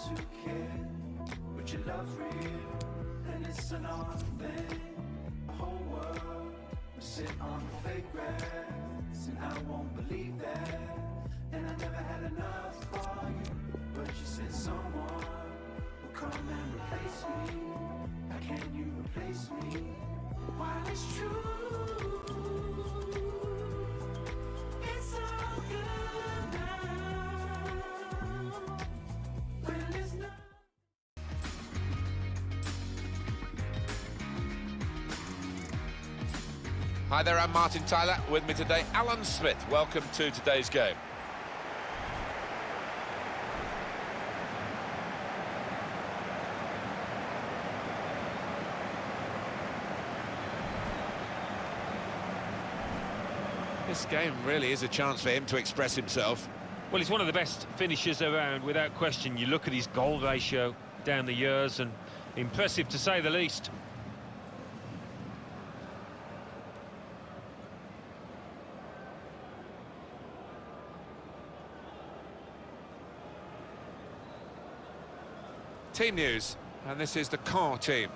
to care, but your love's real, and it's an art thing. The whole world will sit on the fake grass, and I won't believe that. And I never had enough for you, but you said someone will come and replace me. How can you replace me? While it's true, it's all good now. When it's not. Hi there, I'm Martin Tyler. With me today, Alan Smith. Welcome to today's game. This game really is a chance for him to express himself. Well, he's one of the best finishers around, without question. You look at his goal ratio down the years, and impressive to say the least. Team news, and this is the Caen team.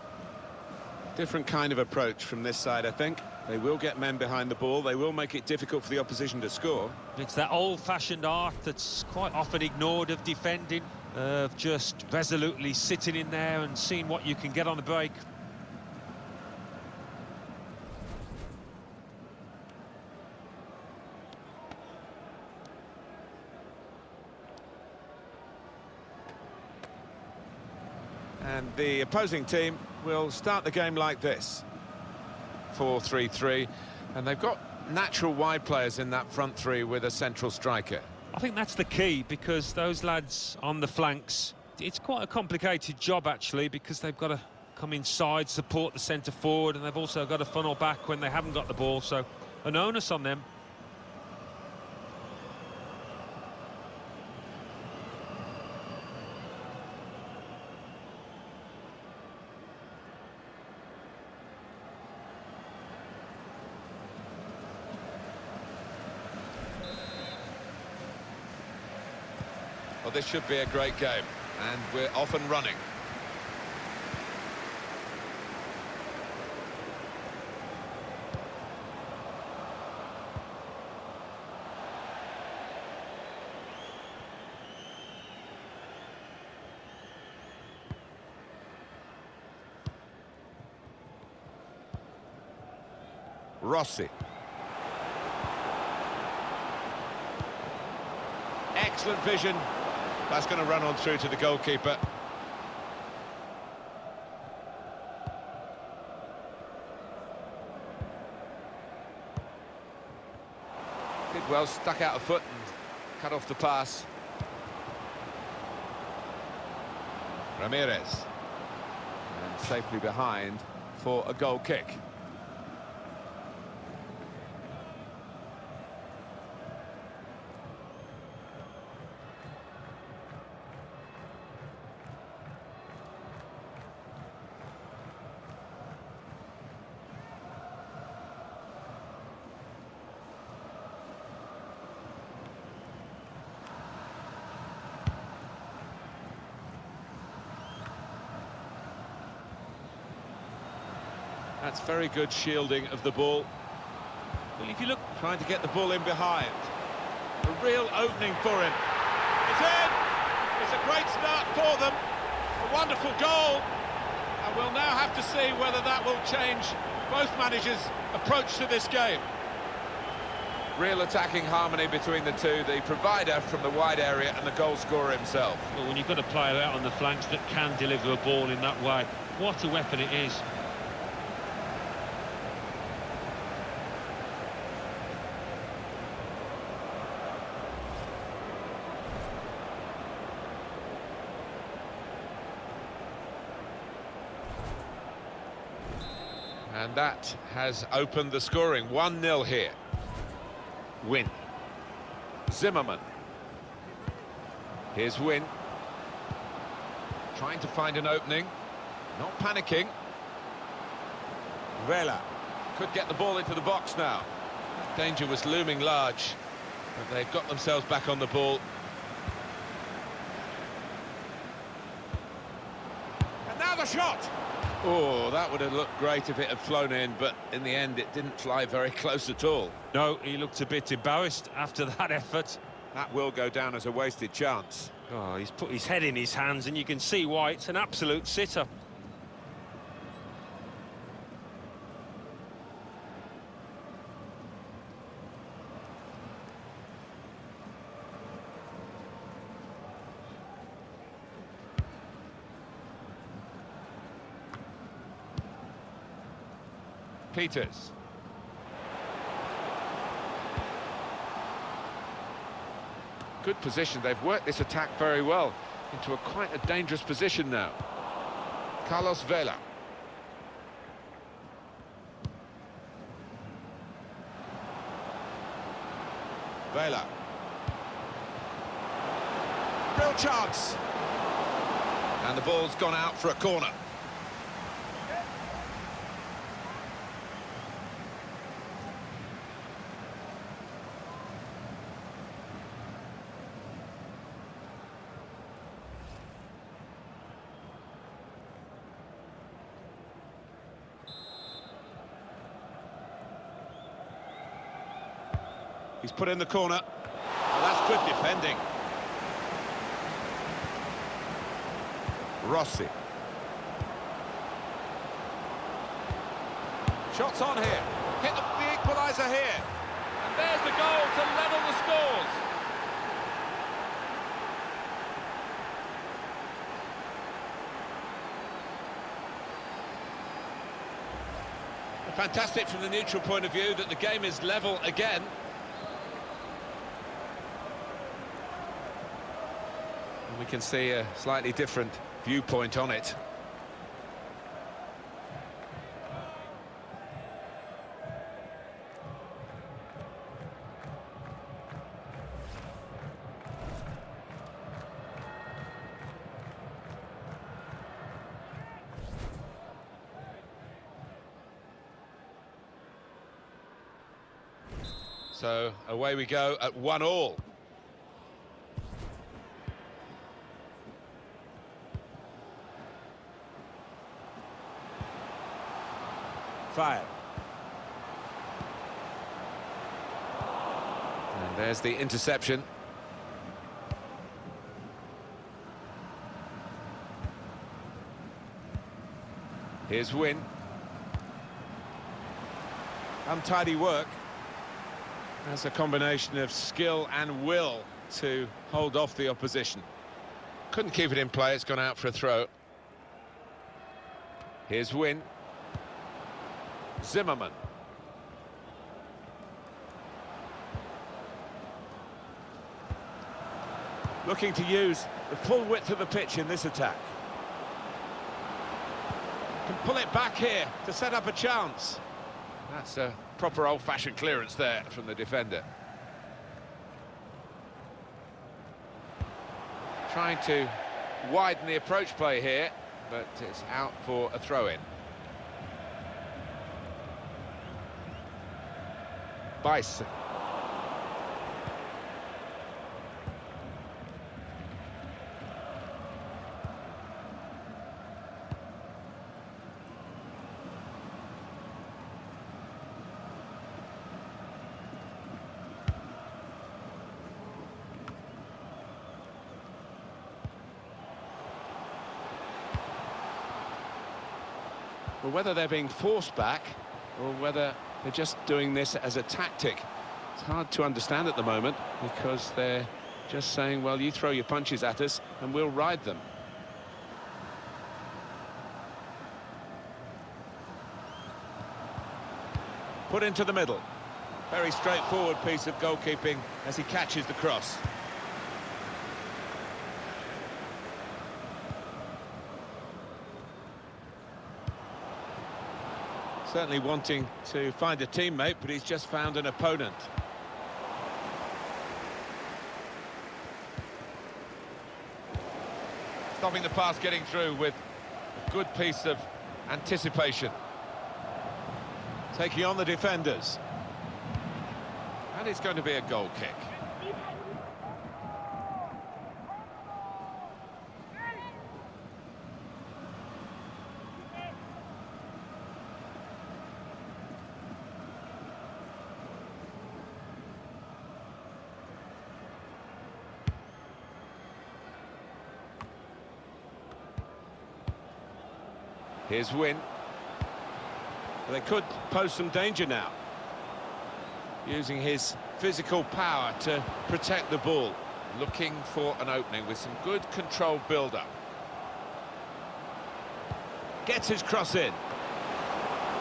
Different kind of approach from this side, I think. They will get men behind the ball. They will make it difficult for the opposition to score. It's that old-fashioned art that's quite often ignored of defending, of just resolutely sitting in there and seeing what you can get on the break. And the opposing team will start the game like this. 4-3-3, and they've got natural wide players in that front three with a central striker. I think that's the key, because those lads on the flanks, it's quite a complicated job actually, because they've got to come inside, support the centre forward, and they've also got to funnel back when they haven't got the ball, so an onus on them. Well, this should be a great game, and we're off and running. Rossi. Excellent vision. That's going to run on through to the goalkeeper. Did well, stuck out a foot and cut off the pass. Ramirez. And safely behind for a goal kick. That's very good shielding of the ball. Well, if you look, Trying to get the ball in behind. A real opening for him. It's in! It's a great start for them. A wonderful goal. And we'll now have to see whether that will change both managers' approach to this game. Real attacking harmony between the two, the provider from the wide area and the goal scorer himself. well, when you've got a player out on the flanks that can deliver a ball in that way, what a weapon it is. And that has opened the scoring. 1-0 here. Win. Zimmerman. Here's Win. Trying to find an opening. Not panicking. Vela. Could get the ball into the box now. Danger was looming large, but they've got themselves back on the ball. shot! Oh, that would have looked great if it had flown in, but in the end it didn't fly very close at all. No, he looked a bit embarrassed after that effort. That will go down as a wasted chance. Oh, he's put his head in his hands, and you can see why. It's an absolute sitter. Peters. Good position. They've worked this attack very well into quite a dangerous position now. Carlos Vela. Vela. Real chance. And the ball's gone out for a corner. He's put in the corner. Well, that's good defending. Rossi. Shots on here. Hit the equaliser here. And there's the goal to level the scores. Fantastic from the neutral point of view that the game is level again. And we can see a slightly different viewpoint on it. So away we go at 1-1. Fired. And there's the interception. Here's Win. Untidy work. That's a combination of skill and will to hold off the opposition. Couldn't keep it in play, it's gone out for a throw. Here's Win. Zimmerman. Looking to use the full width of the pitch in this attack. Can pull it back here to set up a chance. That's a proper old-fashioned clearance there from the defender. Trying to widen the approach play here, but it's out for a throw-in. Bison. Well, whether they're being forced back or whether they're just doing this as a tactic, it's hard to understand at the moment, because they're just saying, well, you throw your punches at us and we'll ride them. Put into the middle. Very straightforward piece of goalkeeping as he catches the cross. Certainly wanting to find a teammate, but he's just found an opponent. Stopping the pass getting through with a good piece of anticipation. Taking on the defenders. And it's going to be a goal kick. Here's Win. They could pose some danger now, using his physical power to protect the ball, looking for an opening with some good controlled build-up. Gets his cross in.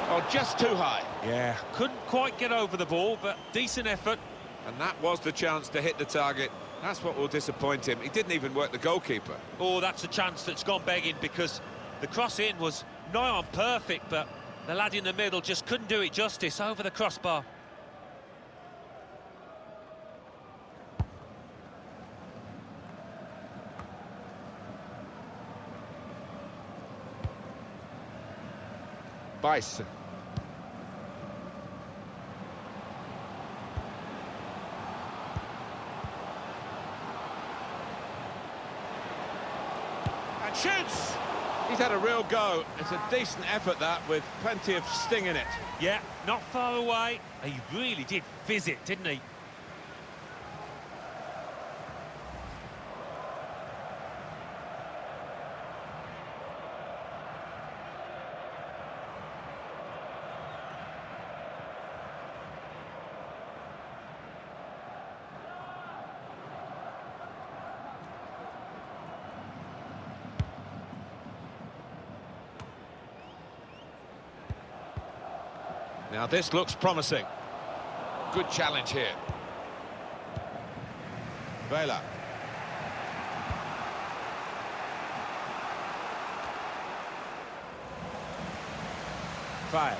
Oh, just too high. Yeah, couldn't quite get over the ball, but decent effort. And that was the chance to hit the target. That's what will disappoint him. He didn't even work the goalkeeper. Oh, that's a chance that's gone begging, because the cross in was nigh on perfect, but the lad in the middle just couldn't do it justice over the crossbar. Bison. And shoots! He's had a real go. It's a decent effort, that, with plenty of sting in it. Yeah, not far away. He really did fizz it, didn't he? Now this looks promising. Good challenge here. Vela. Fire.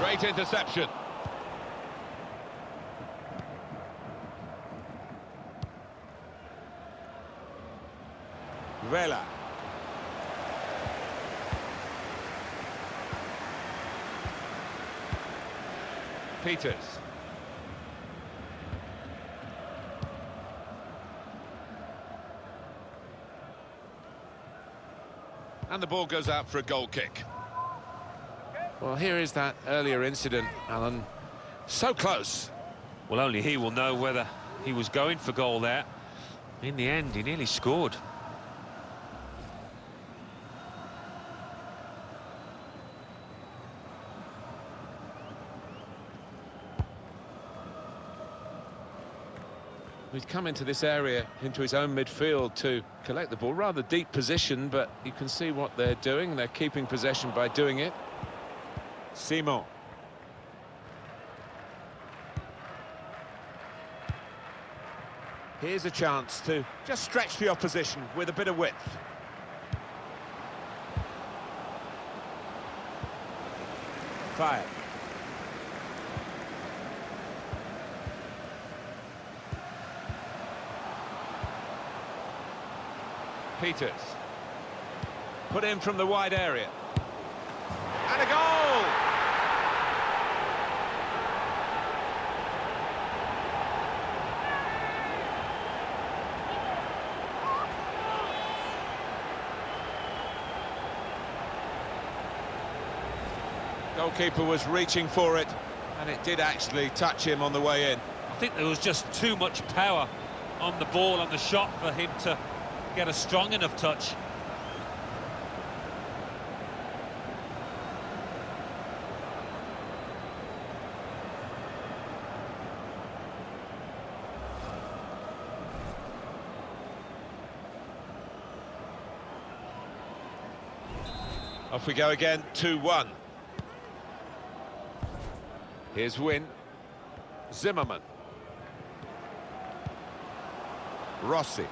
Great interception. Vela. Peters. And the ball goes out for a goal kick. Well, here is that earlier incident, Alan. So close. Well, only he will know whether he was going for goal there. In the end, he nearly scored. He's come into this area, into his own midfield to collect the ball. Rather deep position, but you can see what they're doing. They're keeping possession by doing it. Simon. Here's a chance to just stretch the opposition with a bit of width. Fire. Peters. Put in from the wide area. And a goal! Goalkeeper was reaching for it, and it did actually touch him on the way in. I think there was just too much power on the ball, on the shot, for him to get a strong enough touch. Off we go again, 2-1. Here's Win. Zimmerman. Rossi.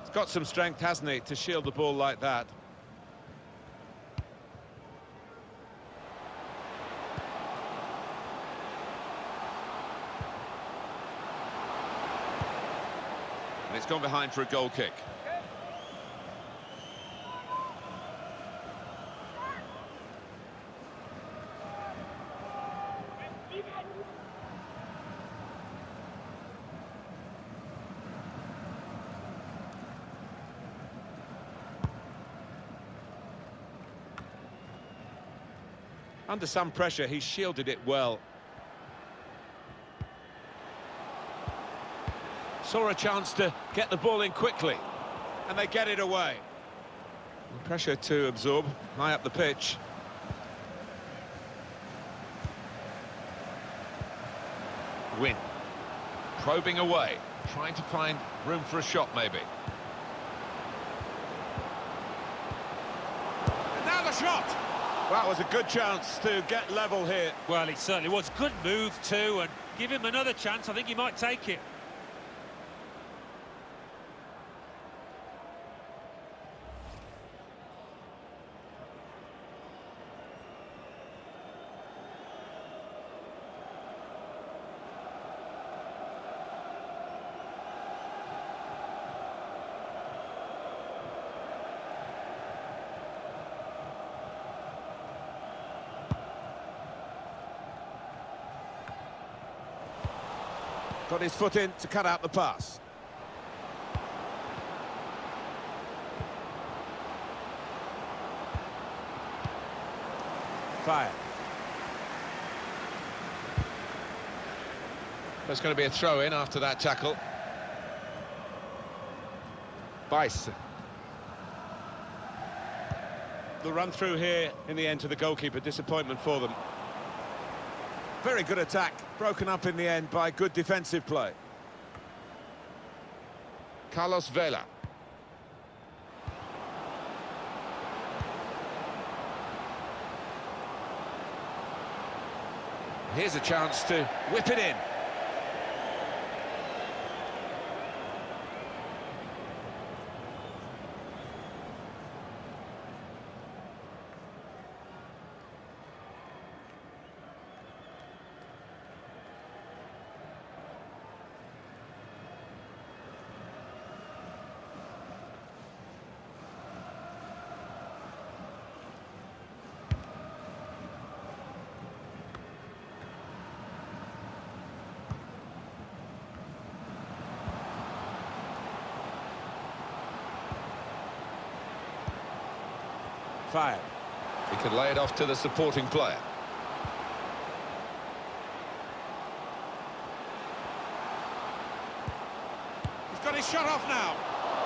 He's got some strength, hasn't he, to shield the ball like that. And it's gone behind for a goal kick. Under some pressure, he shielded it well. Saw a chance to get the ball in quickly, and they get it away. Pressure to absorb, high up the pitch. Win. Probing away, trying to find room for a shot maybe. And now the shot! That was a good chance to get level here. Well, it certainly was. Good move too, and give him another chance. I think he might take it. Got his foot in to cut out the pass. Fire. There's going to be a throw-in after that tackle. Weiss. The run-through here in the end to the goalkeeper. Disappointment for them. Very good attack, broken up in the end by good defensive play. Carlos Vela. Here's a chance to whip it in. Fire. He could lay it off to the supporting player. He's got his shot off now.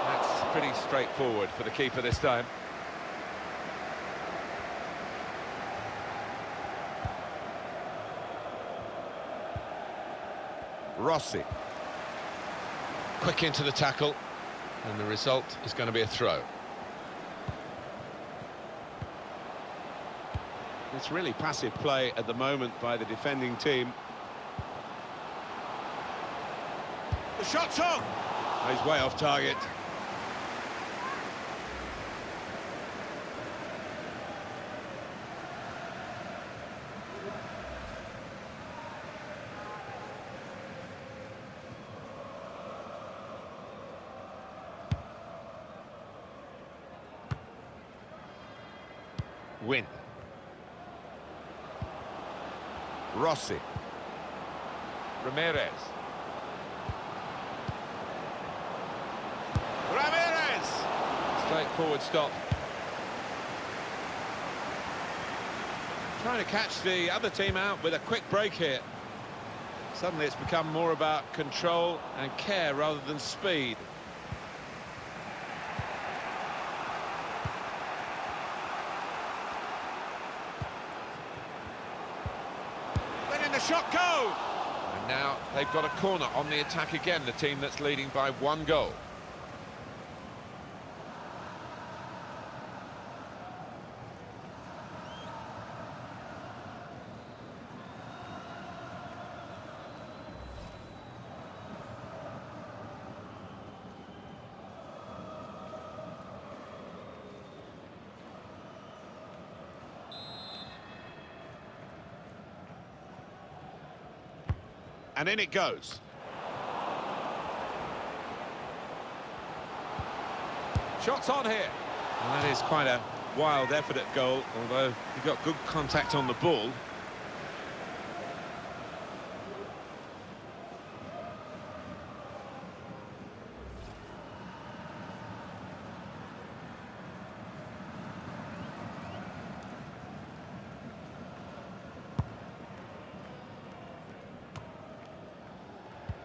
That's pretty straightforward for the keeper this time. Rossi. Quick into the tackle, and the result is going to be a throw. It's really passive play at the moment by the defending team. The shot's on! He's way off target. Win. Rossi. Ramirez. Ramirez! Straightforward stop. Trying to catch the other team out with a quick break here. Suddenly it's become more about control and care rather than speed. The shot go! And now they've got a corner on the attack again, the team that's leading by 1 goal. And in it goes. Shots on here. And that is quite a wild effort at goal, although he got good contact on the ball.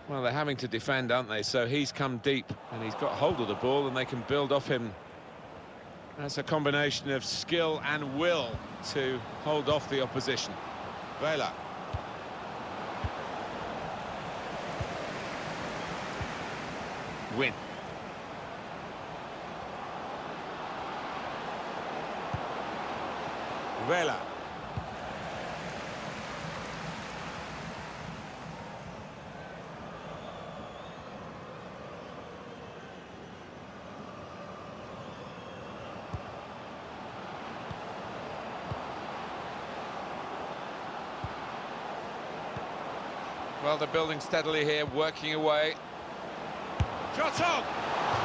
Well, they're having to defend, aren't they? So he's come deep and he's got hold of the ball and they can build off him. That's a combination of skill and will to hold off the opposition. Vela. Win. Vela. Well, they're building steadily here, working away. Shot on!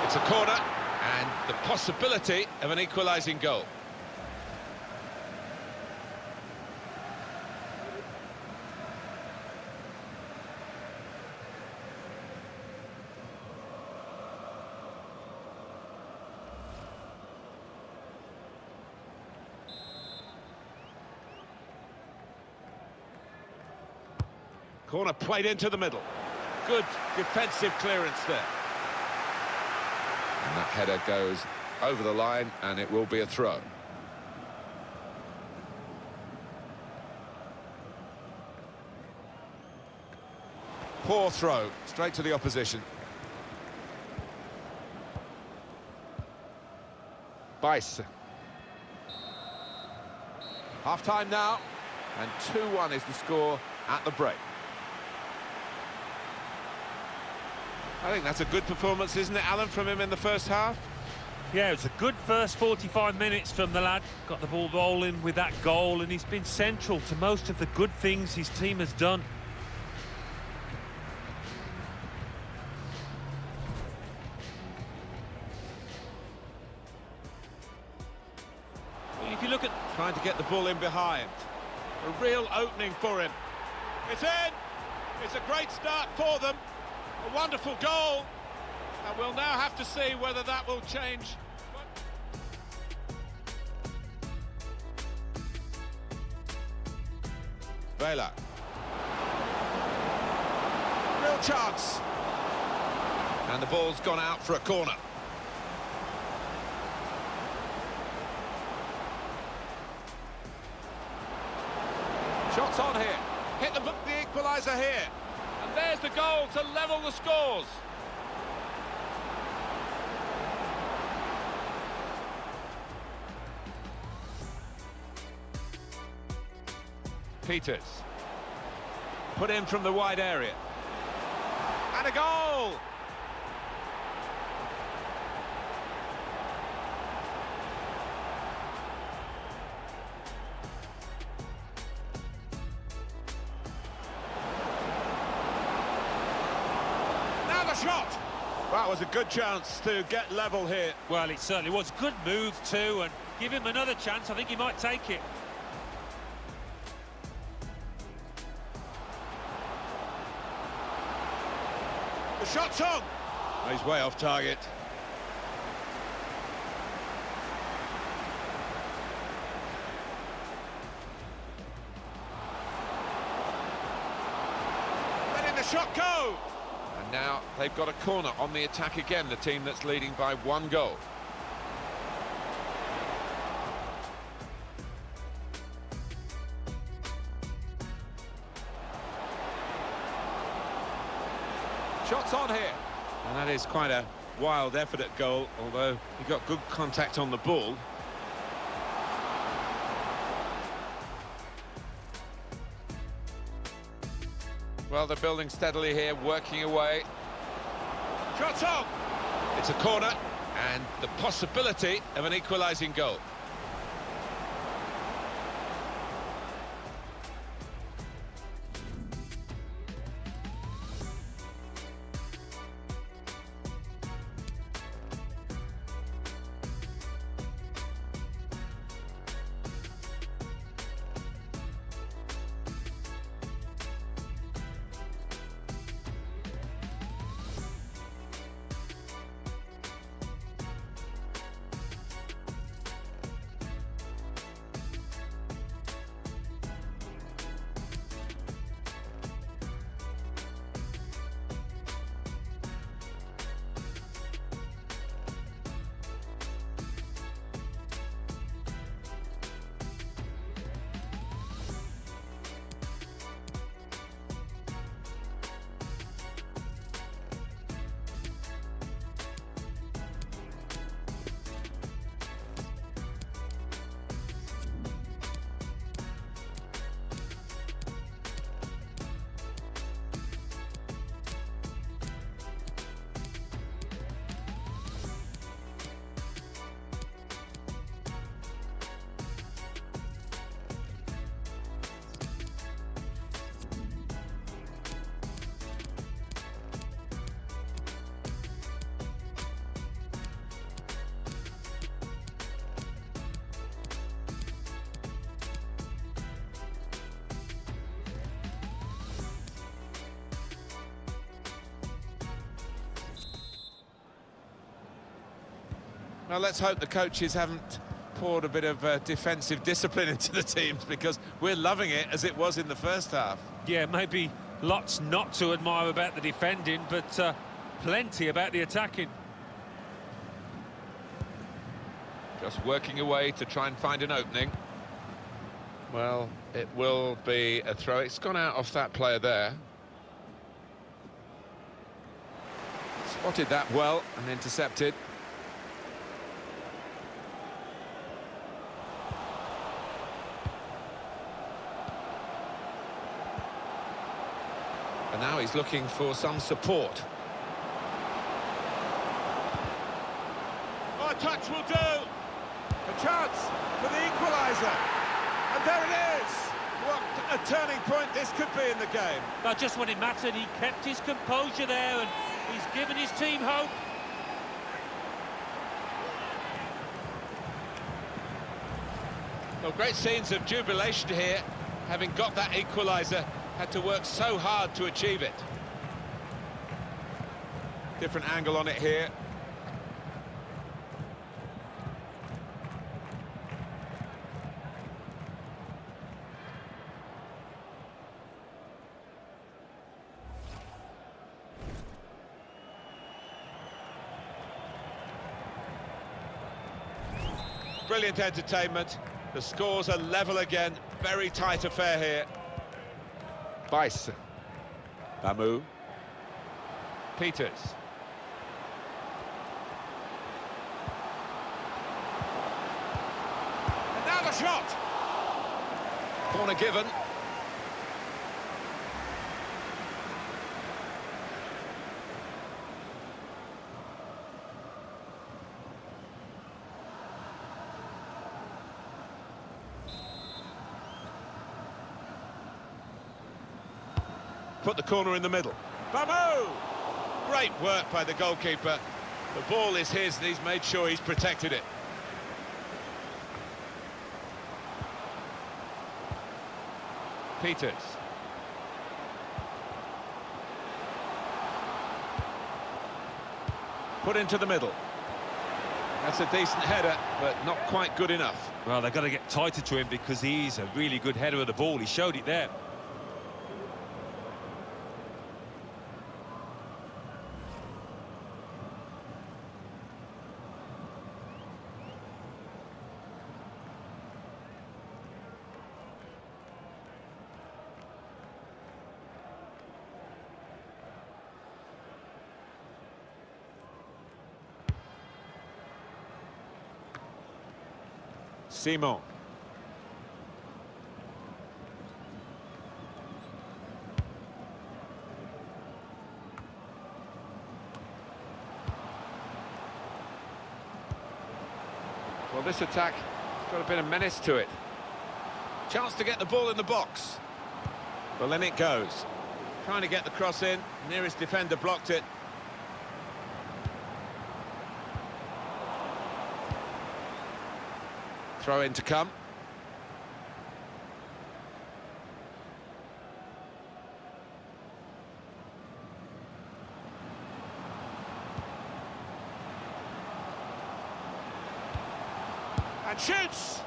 It's a corner, and the possibility of an equalising goal. Corner played into the middle. Good defensive clearance there. And that header goes over the line, and it will be a throw. Poor throw, straight to the opposition. Bice. Half-time now, and 2-1 is the score at the break. I think that's a good performance, isn't it, Alan, from him in the first half? Yeah, it was a good first 45 minutes from the lad. Got the ball rolling with that goal, and he's been central to most of the good things his team has done. Well, if you look at trying to get the ball in behind, a real opening for him. It's in! It's a great start for them. A wonderful goal, and we'll now have to see whether that will change. Vela. Real chance. And the ball's gone out for a corner. Shots on here. Hit the equaliser here. And there's the goal to level the scores. Peters. Put in from the wide area. And a goal! Shot! That was a good chance to get level here. Well, it certainly was. Good move too, and give him another chance. I think he might take it. The shot's on! Oh, he's way off target. Letting the shot go! And now they've got a corner on the attack again, the team that's leading by 1 goal. Shots on here. And that is quite a wild effort at goal, although he got good contact on the ball. Well, they're building steadily here, working away. Shots on! It's a corner, and the possibility of an equalising goal. Well, let's hope the coaches haven't poured a bit of defensive discipline into the teams, because we're loving it as it was in the first half. Yeah, maybe lots not to admire about the defending, but plenty about the attacking. Just working away to try and find an opening. Well, it will be a throw. It's gone out off that player there. Spotted that well and intercepted. And now he's looking for some support. Oh, a touch will do. A chance for the equaliser. And there it is. What a turning point this could be in the game. But just when it mattered, he kept his composure there, and he's given his team hope. Well, great scenes of jubilation here. Having got that equaliser, had to work so hard to achieve it. Different angle on it here. Brilliant entertainment. The scores are level again. Very tight affair here. Bice. Bamu. Peters. And now the shot. Corner given. Put the corner in the middle. Bamu! Great work by the goalkeeper. The ball is his and he's made sure he's protected it. Peters. Put into the middle. That's a decent header, but not quite good enough. Well, they've got to get tighter to him because he's a really good header of the ball. He showed it there. Simon. Well, this attack has got a bit of menace to it. Chance to get the ball in the box. Well, then it goes. Trying to get the cross in. Nearest defender blocked it. Throw in to come. And shoots!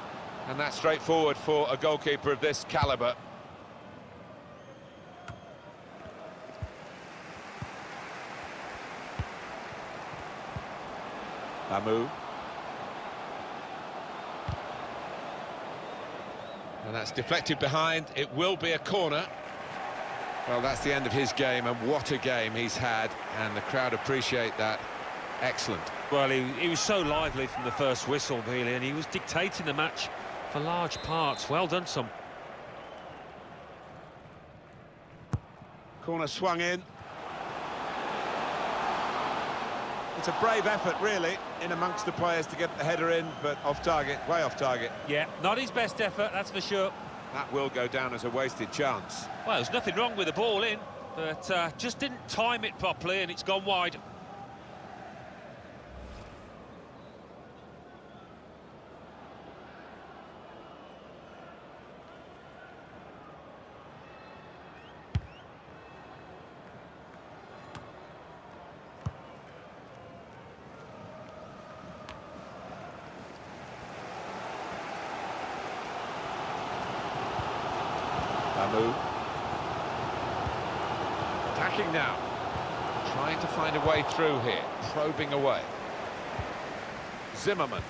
And that's straightforward for a goalkeeper of this calibre. Bamu. And that's deflected behind. It will be a corner. Well, that's the end of his game, and what a game he's had, and the crowd appreciate that. Excellent. Well, he was so lively from the first whistle, really, and he was dictating the match for large parts. Well done, son. Corner swung in. It's a brave effort, really, in amongst the players to get the header in, but off target, way off target. Yeah, not his best effort, that's for sure. That will go down as a wasted chance. Well, there's nothing wrong with the ball in, but just didn't time it properly, and it's gone wide. Bamu. Attacking now. Trying to find a way through here. Probing away. Zimmerman.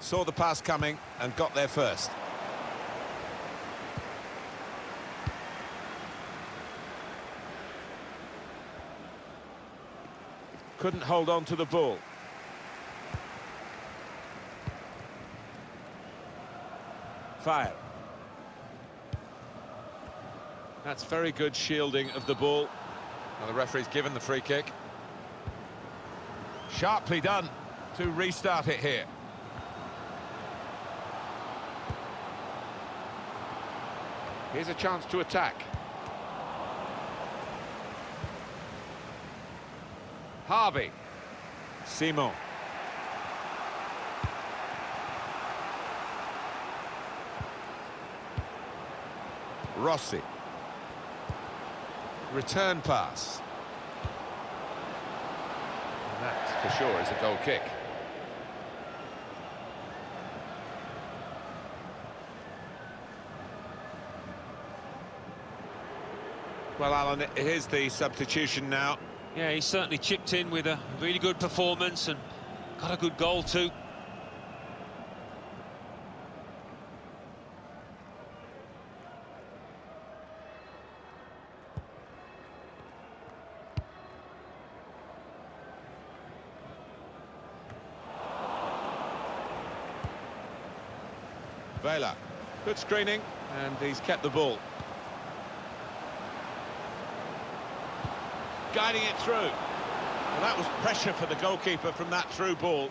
Saw the pass coming and got there first. Couldn't hold on to the ball. Fire. That's very good shielding of the ball. And the referee's given the free kick. Sharply done to restart it here. Here's a chance to attack. Harvey. Simon. Rossi. Return pass. And that, for sure, is a goal kick. Well, Alan, here's the substitution now. Yeah, he certainly chipped in with a really good performance and got a good goal too. Vela, good screening, and he's kept the ball. Guiding it through. Well, that was pressure for the goalkeeper from that through ball.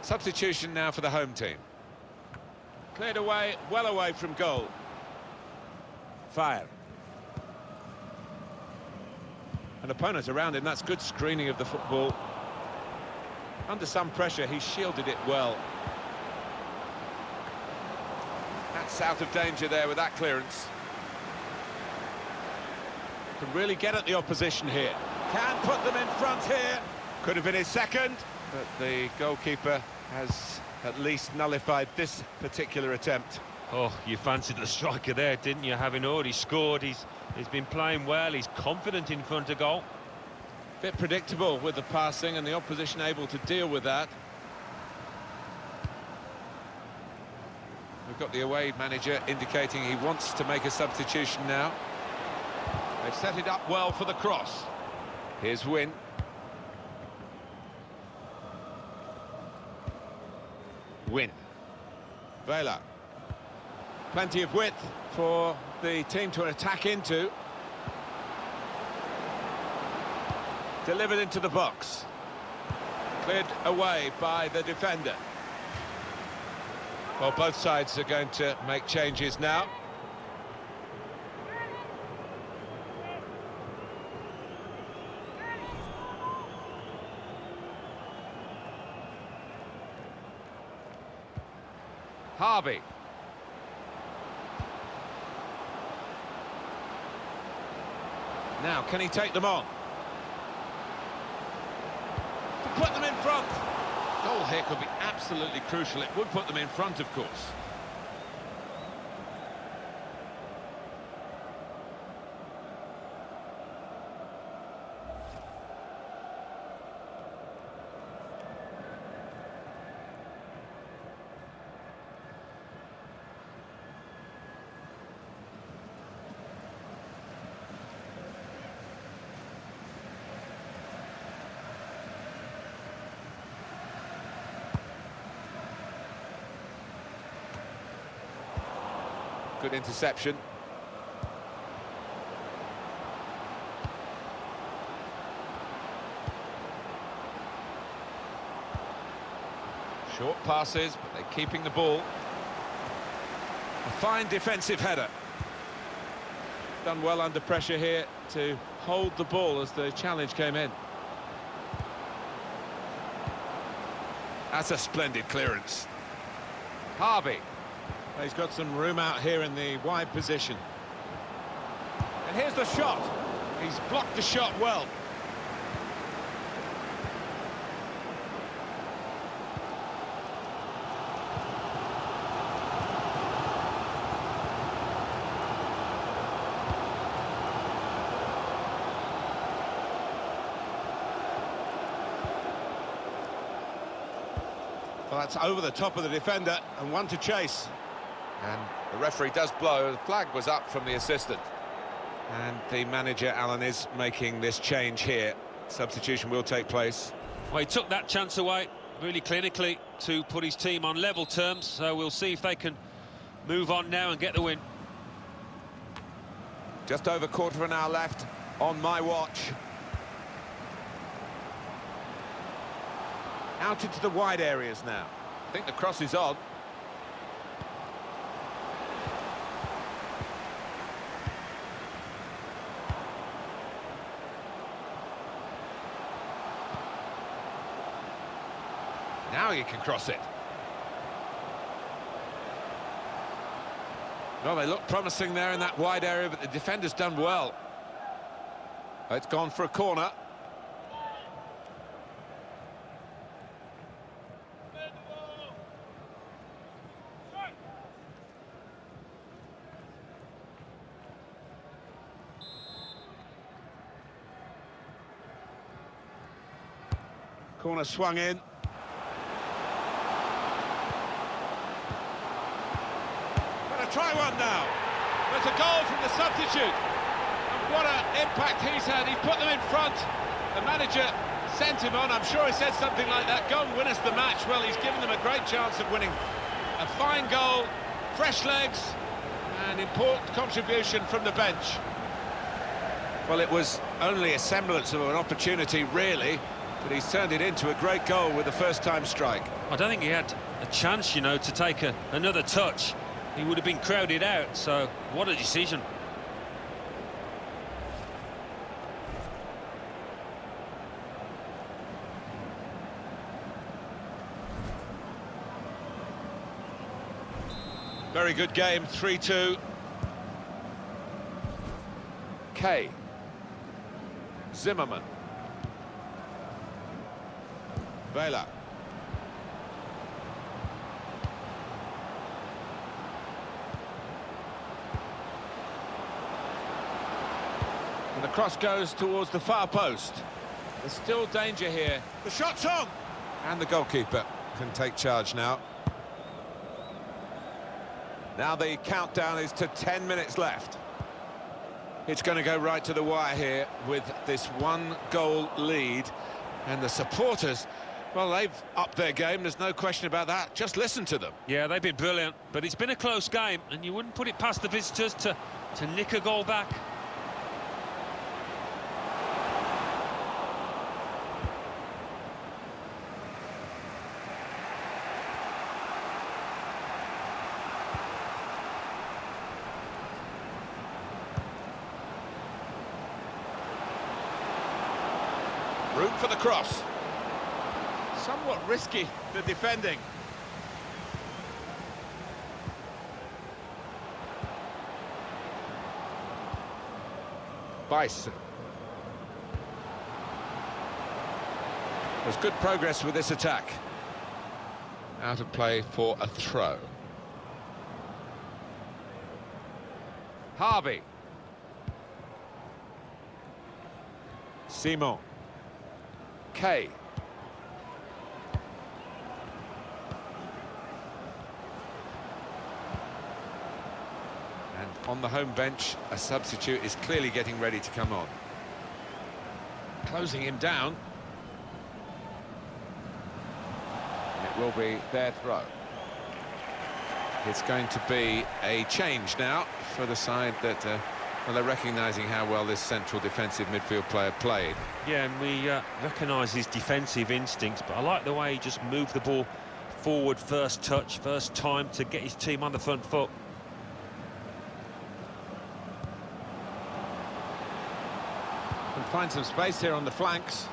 Substitution now for the home team. Cleared away, well away from goal. Fire. An opponent around him, that's good screening of the football. Under some pressure, he shielded it well. That's out of danger there with that clearance. Can really get at the opposition here. Can put them in front here. Could have been his second, but the goalkeeper has at least nullified this particular attempt. Oh, you fancied the striker there, didn't you? Having already scored, he's been playing well, he's confident in front of goal. Bit predictable with the passing and the opposition able to deal with that. We've got the away manager indicating he wants to make a substitution now. They've set it up well for the cross. Here's Win. Win. Vela. Plenty of width for the team to attack into. Delivered into the box. Cleared away by the defender. Well, both sides are going to make changes now. Harvey. Now, can he take them on? To put them in front. Goal here could be absolutely crucial. It would put them in front, of course. Good interception. Short passes, but they're keeping the ball. A fine defensive header. Done well under pressure here to hold the ball as the challenge came in. That's a splendid clearance. Harvey. He's got some room out here in the wide position. And here's the shot. He's blocked the shot well. Well, that's over the top of the defender and one to chase. And the referee does blow. The flag was up from the assistant. And the manager, Alan, is making this change here. Substitution will take place. Well, he took that chance away really clinically to put his team on level terms, so we'll see if they can move on now and get the win. Just over quarter of an hour left on my watch. Out into the wide areas now. I think the cross is on. Now you can cross it. Well, they look promising there in that wide area, but the defender's done well. It's gone for a corner. Corner swung in. Gonna try one now. There's a goal from the substitute. And what an impact he's had. He's put them in front. The manager sent him on. I'm sure he said something like that. Go and win us the match. Well, he's given them a great chance of winning. A fine goal, fresh legs, and important contribution from the bench. Well, it was only a semblance of an opportunity, really, but he's turned it into a great goal with a first-time strike. I don't think he had a chance, you know, to take another touch. He would have been crowded out, so what a decision. Very good game, 3-2. Kay. Zimmerman. Vela. And the cross goes towards the far post. There's still danger here. The shot's on! And the goalkeeper can take charge now. Now the countdown is to 10 minutes left. It's going to go right to the wire here with this one-goal lead. And the supporters, well, they've upped their game, there's no question about that. Just listen to them. Yeah, they've been brilliant, but it's been a close game, and you wouldn't put it past the visitors to nick a goal back. Room for the cross. Somewhat risky, the defending. Bison. There's good progress with this attack. Out of play for a throw. Harvey. Simon. Kay. And on the home bench, a substitute is clearly getting ready to come on. Closing him down. It will be their throw. It's going to be a change now for the side that, well, they're recognising how well this central defensive midfield player played. Yeah, and we recognise his defensive instincts, but I like the way he just moved the ball forward, first touch, first time to get his team on the front foot. Can find some space here on the flanks.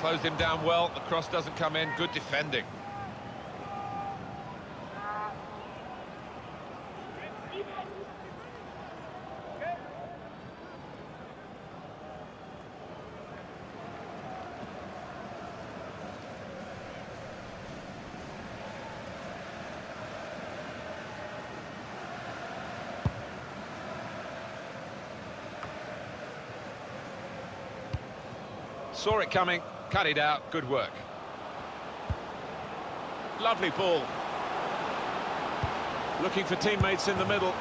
Closed him down well, the cross doesn't come in, good defending. Saw it coming, cut it out, good work. Lovely ball. Looking for teammates in the middle.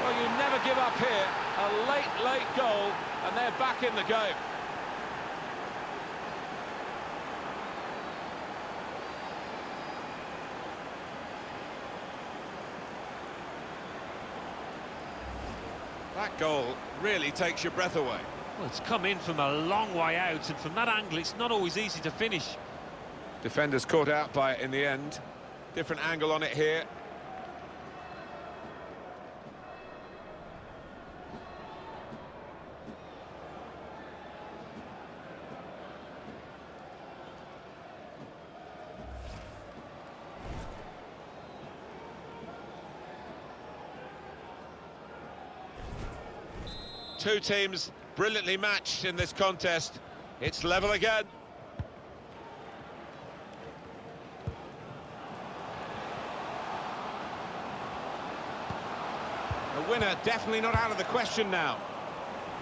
Well, you never give up here. A late goal, and they're back in the game. That goal really takes your breath away. Well, it's come in from a long way out, and from that angle, it's not always easy to finish. Defenders caught out by it in the end. Different angle on it here. Two teams brilliantly matched in this contest. It's level again. The winner definitely not out of the question now.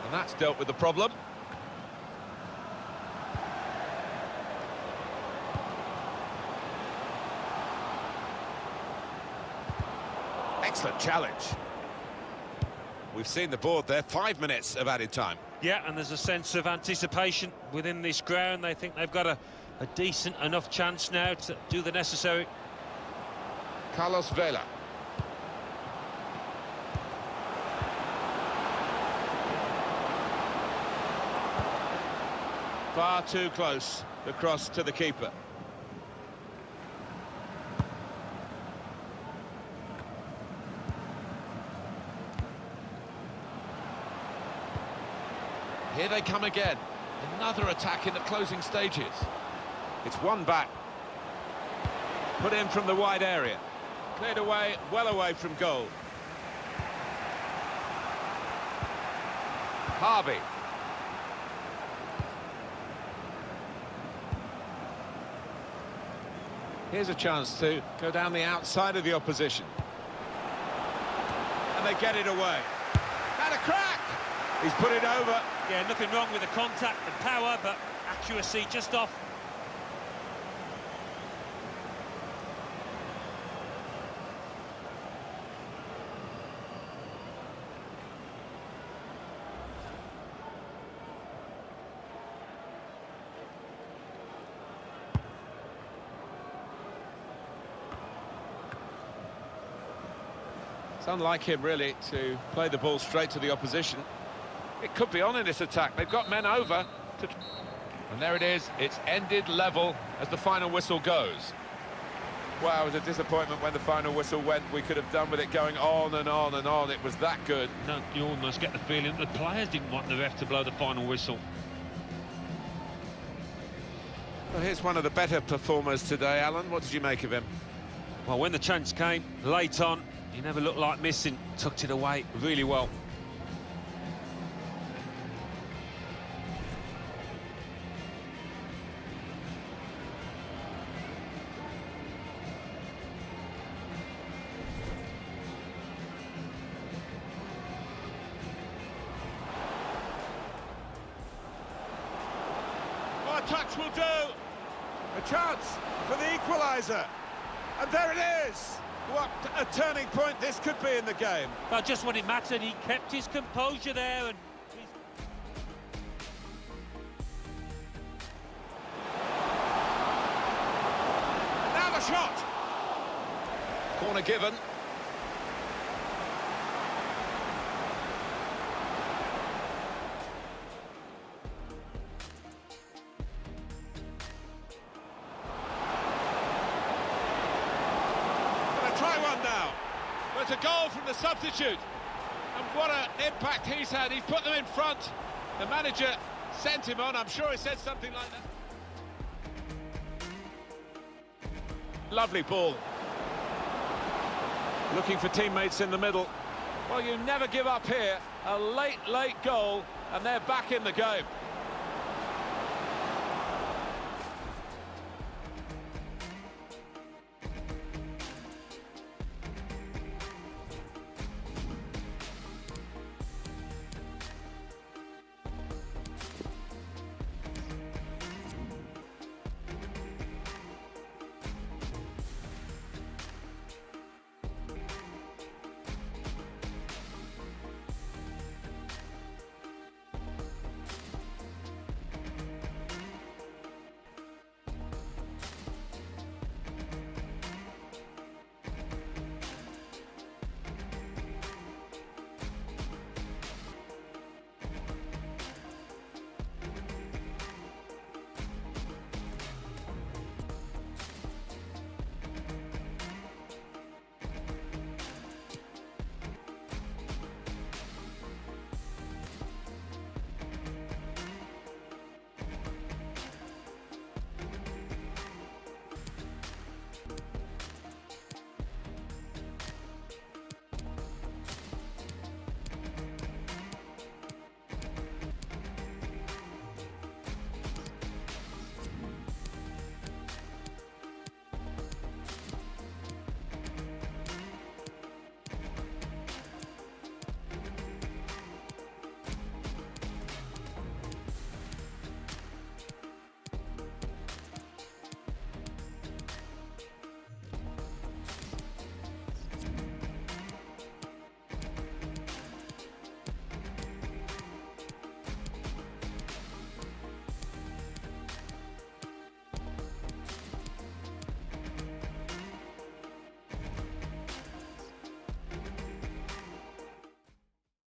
And that's dealt with the problem. Excellent challenge. We've seen the board there, 5 minutes of added time. Yeah, and there's a sense of anticipation within this ground. They think they've got a decent enough chance now to do the necessary. Carlos Vela. Far too close, the cross to the keeper. Here they come again. Another attack in the closing stages. It's one back. Put in from the wide area. Cleared away, well away from goal. Harvey. Here's a chance to go down the outside of the opposition. And they get it away. And a crack! He's put it over. Yeah, nothing wrong with the contact and power, but accuracy just off. It's unlike him, really, to play the ball straight to the opposition. It could be on in this attack. They've got men over. And there it is. It's ended level as the final whistle goes. Wow, it was a disappointment when the final whistle went. We could have done with it going on and on and on. It was that good. No, you almost get the feeling the players didn't want the ref to blow the final whistle. Well, here's one of the better performers today, Alan. What did you make of him? Well, when the chance came, late on, he never looked like missing. Tucked it away really well. A touch will do. A chance for the equaliser. And there it is. What a turning point this could be in the game. Well, just when it mattered, he kept his composure there. And now the shot. Corner given. Try one now. There's a goal from the substitute. And what an impact he's had. He's put them in front. The manager sent him on. I'm sure he said something like that. Lovely ball. Looking for teammates in the middle. Well, you never give up here. A late goal, and they're back in the game.